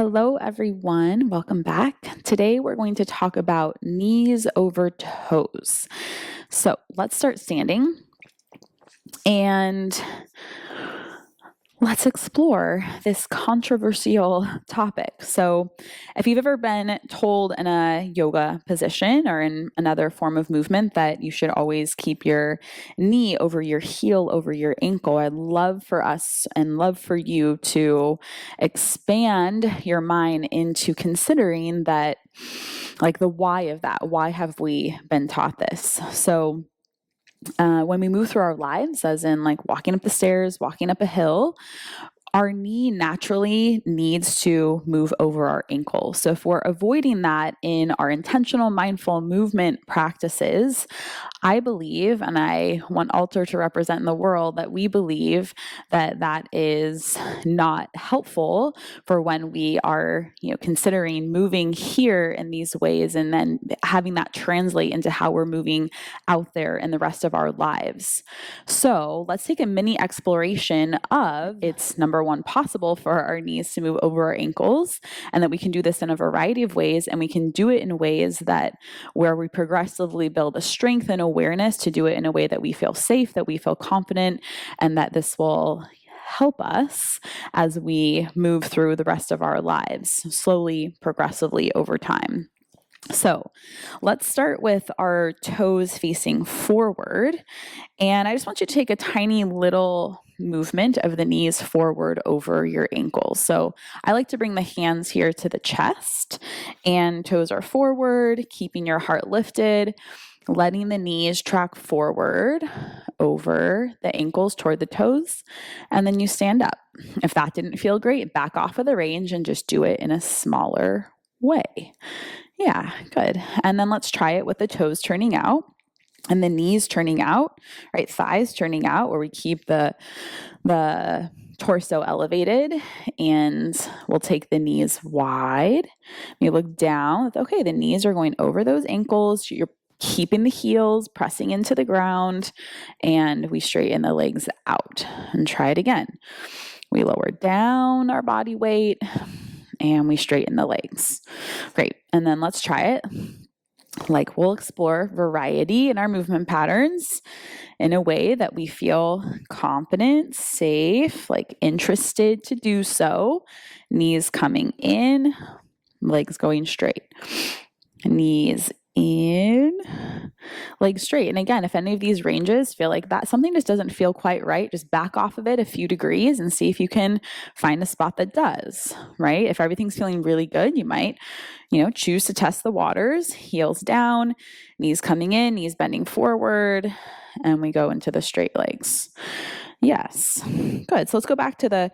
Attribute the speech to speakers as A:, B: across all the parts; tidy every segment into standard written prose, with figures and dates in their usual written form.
A: Hello, everyone. Welcome back. Today, we're going to talk about knees over toes. So let's start standing and let's explore this controversial topic. So, if you've ever been told in a yoga position or in another form of movement that you should always keep your knee over your heel over your ankle, I'd love for us and love for you to expand your mind into considering that, like the why of that. Why have we been taught this? So, when we move through our lives, as in like walking up the stairs, walking up a hill, our knee naturally needs to move over our ankle. So if we're avoiding that in our intentional mindful movement practices, I believe, and I want Alter to represent in the world, that we believe that that is not helpful for when we are, considering moving here in these ways and then having that translate into how we're moving out there in the rest of our lives. So let's take a mini exploration of it's number one, possible for our knees to move over our ankles, and that we can do this in a variety of ways, and we can do it in ways that where we progressively build a strength and awareness to do it in a way that we feel safe, that we feel confident, and that this will help us as we move through the rest of our lives, slowly, progressively over time. So let's start with our toes facing forward. And I just want you to take a tiny little movement of the knees forward over your ankles. So I like to bring the hands here to the chest, and toes are forward, keeping your heart lifted, letting the knees track forward over the ankles toward the toes, and then you stand up. If that didn't feel great, back off of the range and just do it in a smaller way. Yeah, good. And then let's try it with the toes turning out and the knees turning out, right? Thighs turning out, where we keep the torso elevated, and we'll take the knees wide. You look down. Okay, the knees are going over those ankles. You're keeping the heels pressing into the ground, and we straighten the legs out. And try it again. We lower down our body weight, and we straighten the legs. Great. And then let's try it. Like, we'll explore variety in our movement patterns in a way that we feel confident, safe, like interested to do so. Knees coming in, legs going straight. Knees in, legs straight. And again, if any of these ranges feel like that something just doesn't feel quite right, just back off of it a few degrees and see if you can find a spot that does, right? If everything's feeling really good, you might, choose to test the waters. Heels down, knees coming in, knees bending forward, and we go into the straight legs. Yes, good. So let's go back to the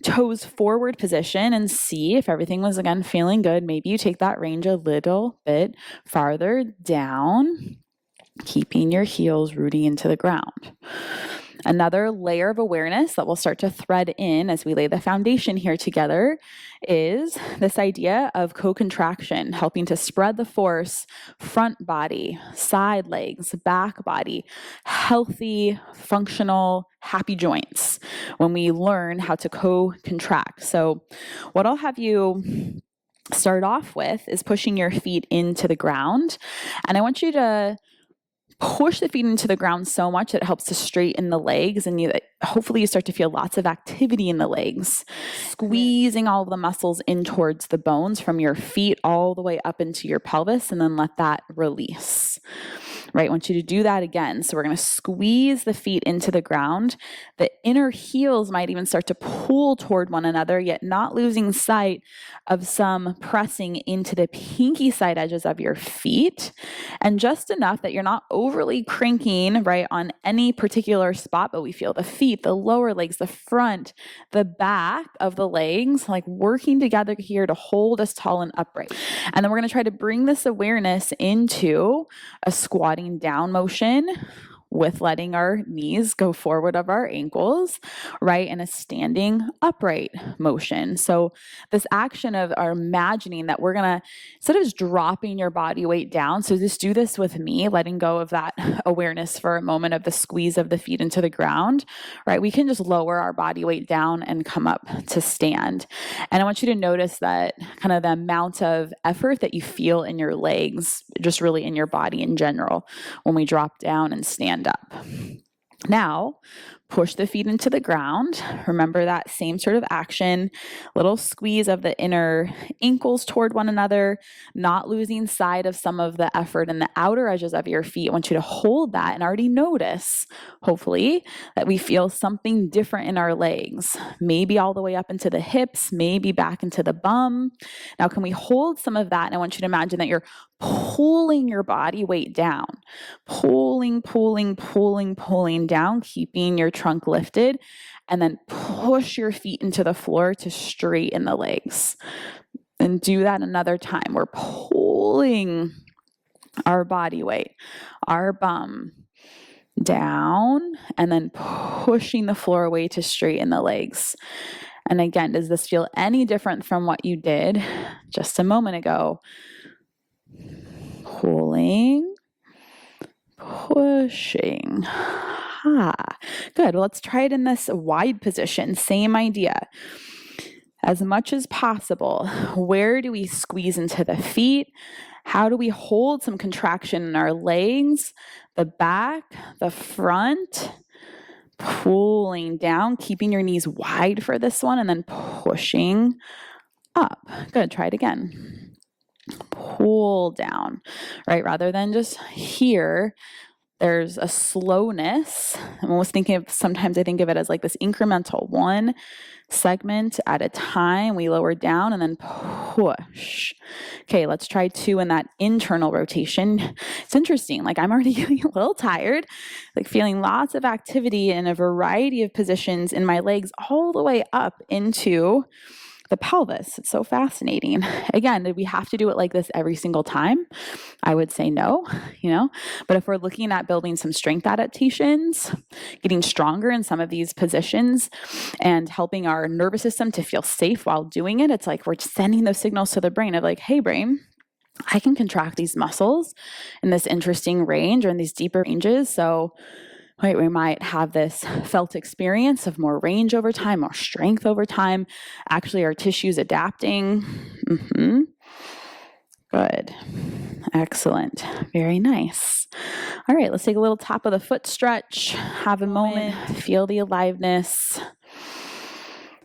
A: toes forward position and see if everything was, again, feeling good. Maybe you take that range a little bit farther down, keeping your heels rooting into the ground. Another layer of awareness that we'll start to thread in as we lay the foundation here together is this idea of co-contraction, helping to spread the force, front body, side legs, back body, healthy, functional, happy joints when we learn how to co-contract. So what I'll have you start off with is pushing your feet into the ground. And I want you to push the feet into the ground so much that it helps to straighten the legs, and hopefully you start to feel lots of activity in the legs, squeezing all of the muscles in towards the bones from your feet all the way up into your pelvis, and then let that release. Right, I want you to do that again. So we're going to squeeze the feet into the ground. The inner heels might even start to pull toward one another, yet not losing sight of some pressing into the pinky side edges of your feet, and just enough that you're not overly cranking, right, on any particular spot, but we feel the feet, the lower legs, the front, the back of the legs, like working together here to hold us tall and upright. And then we're going to try to bring this awareness into a squatting down motion, with letting our knees go forward of our ankles, right, in a standing upright motion. So this action of our imagining that we're gonna, instead of just dropping your body weight down, so just do this with me, letting go of that awareness for a moment of the squeeze of the feet into the ground, right? We can just lower our body weight down and come up to stand. And I want you to notice that kind of the amount of effort that you feel in your legs, just really in your body in general, when we drop down and stand up. Now, push the feet into the ground. Remember that same sort of action, little squeeze of the inner ankles toward one another, not losing sight of some of the effort in the outer edges of your feet. I want you to hold that and already notice, hopefully, that we feel something different in our legs, maybe all the way up into the hips, maybe back into the bum. Now, can we hold some of that? And I want you to imagine that you're pulling your body weight down, pulling down, keeping your trunk lifted, and then push your feet into the floor to straighten the legs. And do that another time. We're pulling our body weight, our bum down, and then pushing the floor away to straighten the legs. And again, does this feel any different from what you did just a moment ago? Pulling, pushing. Good. Well, let's try it in this wide position. Same idea. As much as possible, where do we squeeze into the feet? How do we hold some contraction in our legs, the back, the front? Pulling down, keeping your knees wide for this one, and then pushing up. Good. Try it again. Pull down, right? Rather than just here, there's a slowness. I'm almost thinking of, sometimes I think of it as like this incremental, one segment at a time. We lower down and then push. Okay, let's try 2 in that internal rotation. It's interesting, like I'm already getting a little tired, like feeling lots of activity in a variety of positions in my legs all the way up into the pelvis. It's so fascinating. Again, did we have to do it like this every single time? I would say no, but if we're looking at building some strength adaptations, getting stronger in some of these positions and helping our nervous system to feel safe while doing it, it's like we're sending those signals to the brain of like, hey brain, I can contract these muscles in this interesting range or in these deeper ranges. So right, we might have this felt experience of more range over time, more strength over time. Actually, our tissues adapting. Good. Excellent. Very nice. All right, let's take a little top of the foot stretch. Have a moment. Feel the aliveness.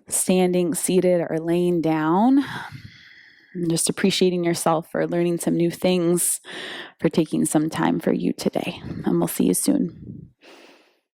A: Standing, seated, or laying down. And just appreciating yourself for learning some new things, for taking some time for you today. And we'll see you soon.